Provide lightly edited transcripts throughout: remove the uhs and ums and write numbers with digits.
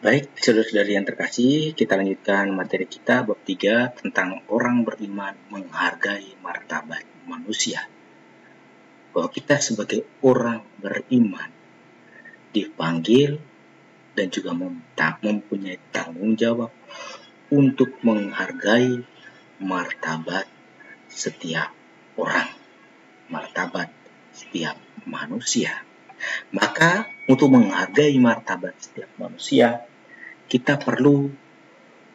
Baik, saudara-saudari yang terkasih, kita lanjutkan materi kita bab 3 tentang orang beriman menghargai martabat manusia. Bahwa kita sebagai orang beriman dipanggil dan juga mempunyai tanggung jawab untuk menghargai martabat setiap orang, martabat setiap manusia. Maka untuk menghargai martabat setiap manusia, kita perlu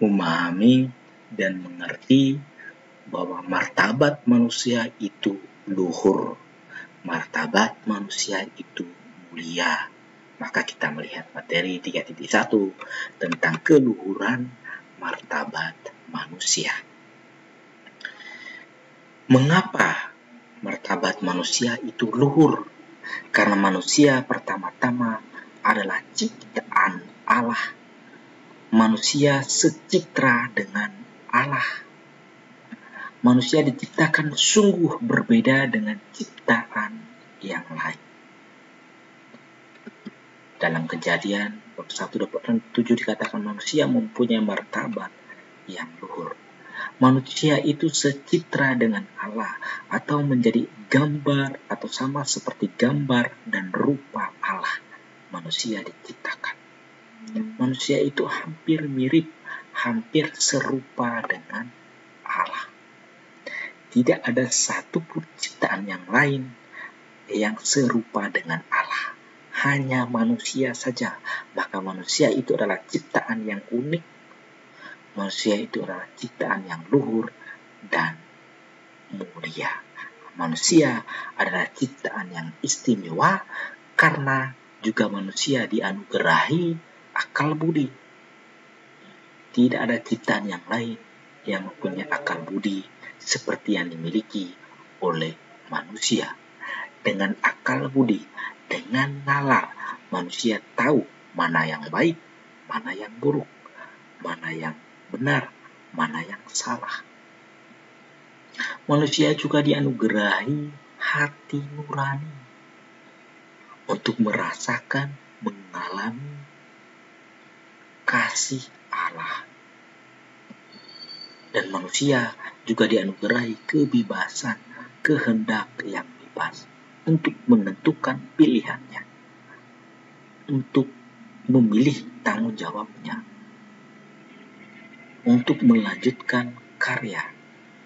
memahami dan mengerti bahwa martabat manusia itu luhur, martabat manusia itu mulia. Maka kita melihat materi 3.1 tentang keluhuran martabat manusia. Mengapa martabat manusia itu luhur? Karena manusia pertama-tama adalah ciptaan Allah. Manusia secitra dengan Allah. Manusia diciptakan sungguh berbeda dengan ciptaan yang lain. Dalam Kejadian bab 1:7 dikatakan manusia mempunyai martabat yang luhur. Manusia itu secitra dengan Allah atau menjadi gambar atau sama seperti gambar dan rupa Allah. Manusia diciptakan. Manusia itu hampir mirip, hampir serupa dengan Allah. Tidak ada satupun ciptaan yang lain yang serupa dengan Allah. Hanya manusia saja. Maka manusia itu adalah ciptaan yang unik. Manusia itu adalah ciptaan yang luhur dan mulia. Manusia adalah ciptaan yang istimewa karena juga manusia dianugerahi akal budi. Tidak ada ciptaan yang lain yang mempunyai akal budi seperti yang dimiliki oleh manusia. Dengan akal budi, dengan nalar, manusia tahu mana yang baik, mana yang buruk, mana yang benar, mana yang salah. Manusia juga dianugerahi hati nurani untuk merasakan, mengalami kasih Allah. Dan manusia juga dianugerahi kebebasan, kehendak yang bebas untuk menentukan pilihannya, untuk memilih tanggung jawabnya, untuk melanjutkan karya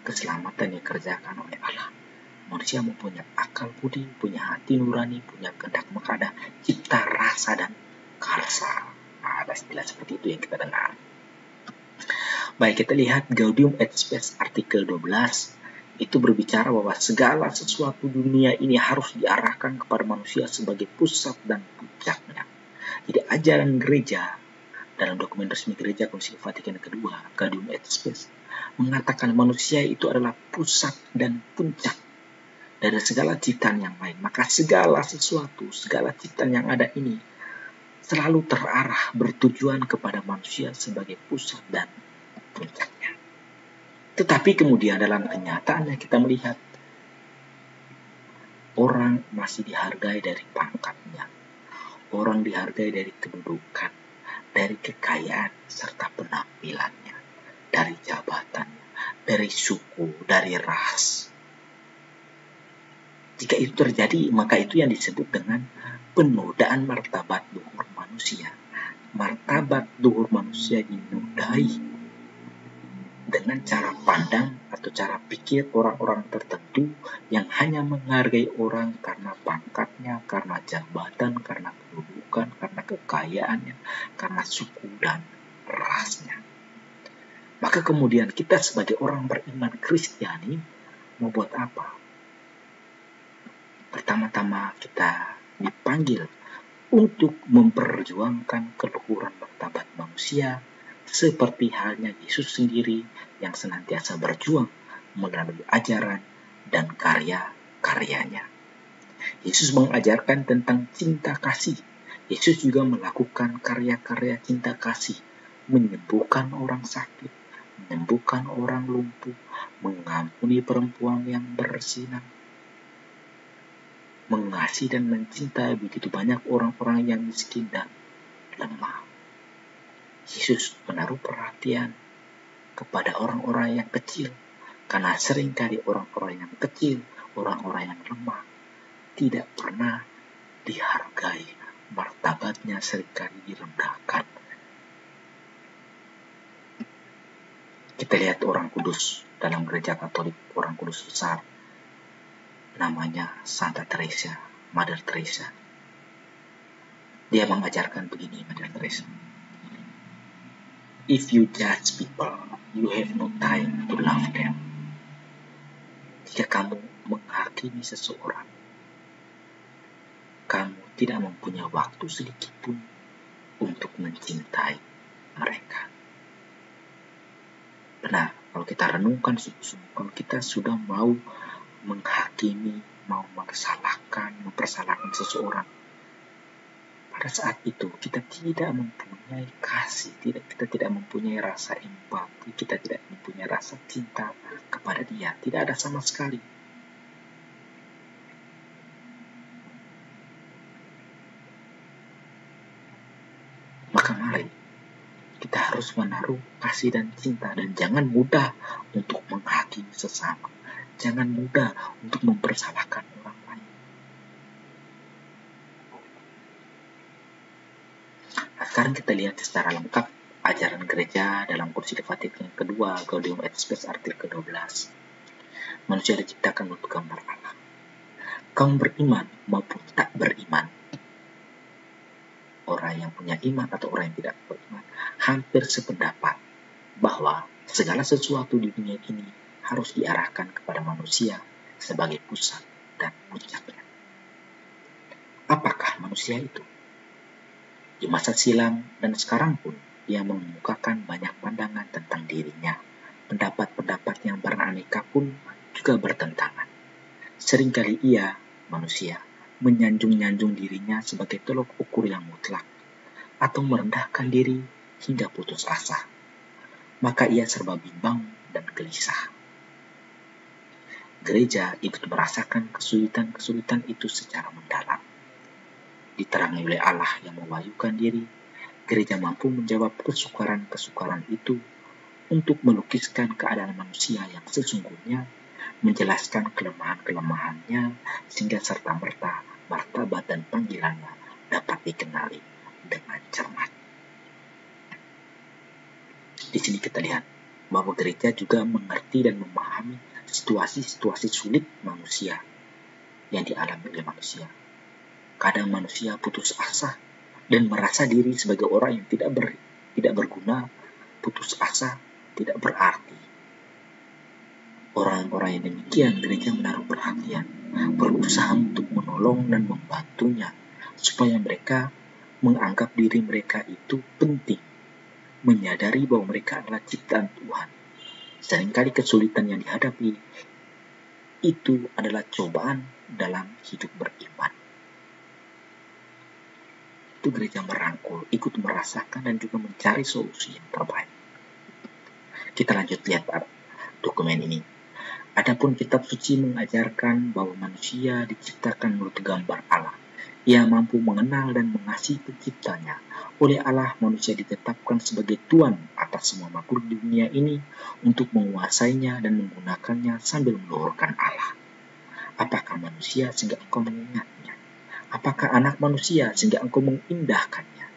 keselamatan yang dikerjakan oleh Allah. Manusia mempunyai akal budi, punya hati nurani, punya kehendak, maka ada cipta rasa dan karsa. Ada istilah seperti itu yang kita dengar. Baik, kita lihat Gaudium et Spes artikel 12. Itu berbicara bahwa segala sesuatu dunia ini harus diarahkan kepada manusia sebagai pusat dan puncaknya. Jadi ajaran gereja dalam dokumen resmi gereja Konsili Vatikan II, Gaudium et Spes, mengatakan manusia itu adalah pusat dan puncak dari segala ciptaan yang lain. Maka segala sesuatu, segala ciptaan yang ada ini selalu terarah bertujuan kepada manusia sebagai pusat dan puncaknya. Tetapi kemudian dalam kenyataannya kita melihat orang masih dihargai dari pangkatnya. Orang dihargai dari kedudukan, dari kekayaan serta penampilannya, dari jabatannya, dari suku, dari ras. Jika itu terjadi, maka itu yang disebut dengan penodaan martabat luhur manusia. Martabat luhur manusia dinodai dengan cara pandang atau cara pikir orang-orang tertentu yang hanya menghargai orang karena pangkatnya, karena jabatan, karena kedudukan, karena kekayaannya, karena suku dan rasnya. Maka kemudian kita sebagai orang beriman Kristiani mau buat apa? Pertama-tama kita dipanggil untuk memperjuangkan keluhuran martabat manusia, seperti halnya Yesus sendiri yang senantiasa berjuang melalui ajaran dan karya-karyanya. Yesus mengajarkan tentang cinta kasih. Yesus juga melakukan karya-karya cinta kasih, menyembuhkan orang sakit, menyembuhkan orang lumpuh, mengampuni perempuan yang berzinah, mengasihi dan mencintai begitu banyak orang-orang yang miskin dan lemah. Yesus menaruh perhatian kepada orang-orang yang kecil, karena seringkali orang-orang yang kecil, orang-orang yang lemah, tidak pernah dihargai, martabatnya seringkali direndahkan. Kita lihat orang kudus dalam gereja Katolik, orang kudus besar, namanya Santa Teresa, Mother Teresa. Dia mengajarkan begini, Mother Teresa. If you judge people, you have no time to love them. Jika kamu menghakimi seseorang, kamu tidak mempunyai waktu sedikit pun untuk mencintai mereka. Benar, kalau kita renungkan sungguh-sungguh, kalau kita sudah mau menghakimi, mau mempersalahkan seseorang, pada saat itu kita tidak mempunyai kasih, kita tidak mempunyai rasa empati, kita tidak mempunyai rasa cinta kepada dia, tidak ada sama sekali. Maka mari kita harus menaruh kasih dan cinta, dan jangan mudah untuk menghakimi sesama, jangan mudah untuk mempersalahkan orang lain. Nah, sekarang kita lihat secara lengkap ajaran gereja dalam Konsili Vatikan kedua, Gaudium et Spes artikel ke-12. Manusia diciptakan untuk gambar Allah. Kaum beriman maupun tak beriman, orang yang punya iman atau orang yang tidak beriman, hampir sependapat bahwa segala sesuatu di dunia ini harus diarahkan kepada manusia sebagai pusat dan puncaknya. Apakah manusia itu? Di masa silam dan sekarang pun, ia mengemukakan banyak pandangan tentang dirinya. Pendapat-pendapat yang beraneka pun juga bertentangan. Seringkali ia, manusia, menyanjung-nyanjung dirinya sebagai tolok ukur yang mutlak, atau merendahkan diri hingga putus asa. Maka ia serba bimbang dan gelisah. Gereja ikut merasakan kesulitan-kesulitan itu secara mendalam. Diterangi oleh Allah yang mewahyukan diri, gereja mampu menjawab kesukaran-kesukaran itu untuk melukiskan keadaan manusia yang sesungguhnya, menjelaskan kelemahan-kelemahannya, sehingga serta-merta martabat dan panggilannya dapat dikenali dengan cermat. Di sini kita lihat bahwa gereja juga mengerti dan memahami situasi-situasi sulit manusia yang dialami oleh manusia. Kadang manusia putus asa dan merasa diri sebagai orang yang tidak berguna, putus asa, tidak berarti. Orang-orang yang demikian gereja menaruh perhatian, berusaha untuk menolong dan membantunya, supaya mereka menganggap diri mereka itu penting, menyadari bahwa mereka adalah ciptaan Tuhan. Seringkali kesulitan yang dihadapi itu adalah cobaan dalam hidup beriman. Itu gereja merangkul, ikut merasakan dan juga mencari solusi yang terbaik. Kita lanjut lihat dokumen ini. Adapun kitab suci mengajarkan bahwa manusia diciptakan menurut gambar Allah. Ia mampu mengenal dan mengasihi penciptanya. Oleh Allah, manusia ditetapkan sebagai Tuhan atas semua makhluk di dunia ini untuk menguasainya dan menggunakannya sambil meluhurkan Allah. Apakah manusia sehingga engkau mengingatnya? Apakah anak manusia sehingga engkau mengindahkannya?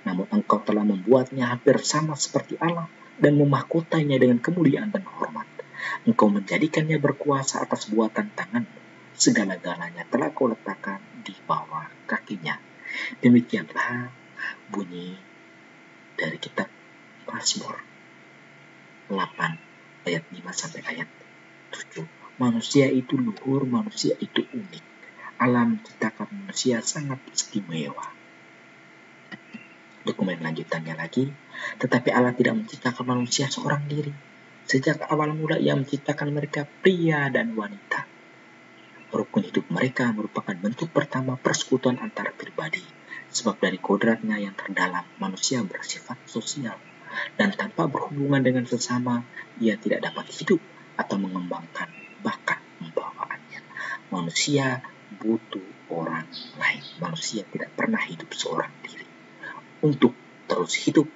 Namun engkau telah membuatnya hampir sama seperti Allah dan memahkotanya dengan kemuliaan dan hormat. Engkau menjadikannya berkuasa atas buatan tanganmu. Segala-galanya telah kau letakkan di bawah kakinya. Demikianlah bunyi dari kitab Mazmur 8 ayat 5 sampai ayat 7. Manusia itu luhur, manusia itu unik. Allah menciptakan manusia sangat istimewa. Dokumen lanjutannya lagi, tetapi Allah tidak menciptakan manusia seorang diri. Sejak awal mula ia menciptakan mereka pria dan wanita. Rukun hidup mereka merupakan bentuk pertama persekutuan antara pribadi. Sebab dari kodratnya yang terdalam, manusia bersifat sosial. Dan tanpa berhubungan dengan sesama, ia tidak dapat hidup atau mengembangkan bakat pembawaannya. Manusia butuh orang lain. Manusia tidak pernah hidup seorang diri. Untuk terus hidup,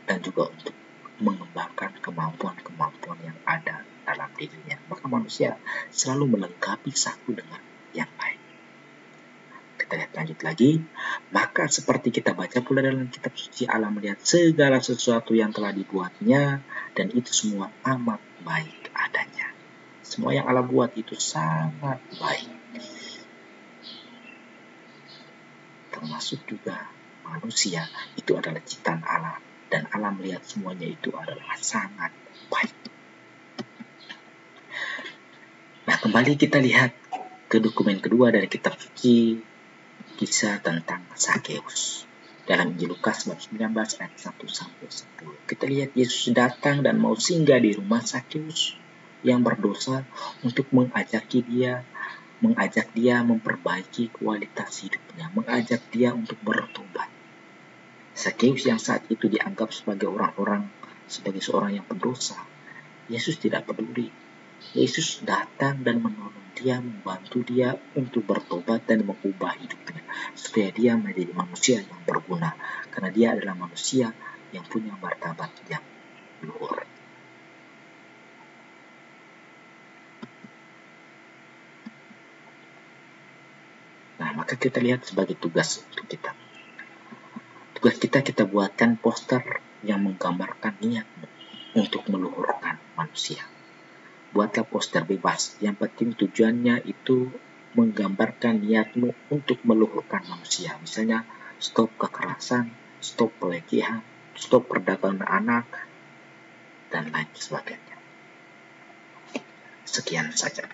dan juga untuk mengembangkan kemampuan-kemampuan yang ada dalam dirinya. Maka manusia selalu melengkapi satu dengan yang lain. Kita lihat lanjut lagi. Maka seperti kita baca pula dalam kitab suci, Allah melihat segala sesuatu yang telah dibuatnya, dan itu semua amat baik adanya. Semua yang Allah buat itu sangat baik. Termasuk juga manusia, itu adalah ciptaan Allah. Dan Allah melihat semuanya itu adalah sangat baik. Nah, kembali kita lihat ke dokumen kedua dari kitab suci, kisah tentang Zakheus. Dalam Injil Lukas bab 19 ayat 1-10. Kita lihat Yesus datang dan mau singgah di rumah Zakheus yang berdosa untuk mengajak dia memperbaiki kualitas hidupnya, mengajak dia untuk bertobat. Zakheus yang saat itu dianggap sebagai seorang yang berdosa, Yesus tidak peduli. Yesus datang dan menolong dia, membantu dia untuk bertobat dan mengubah hidupnya, supaya dia menjadi manusia yang berguna, karena dia adalah manusia yang punya martabat yang luhur. Nah, maka kita lihat sebagai tugas untuk kita. Tugas kita buatkan poster yang menggambarkan niatmu untuk meluhurkan manusia. Buatlah poster bebas, yang penting tujuannya itu menggambarkan niatmu untuk meluhurkan manusia. Misalnya, stop kekerasan, stop pelecehan, stop perdagangan anak, dan lain sebagainya. Sekian saja.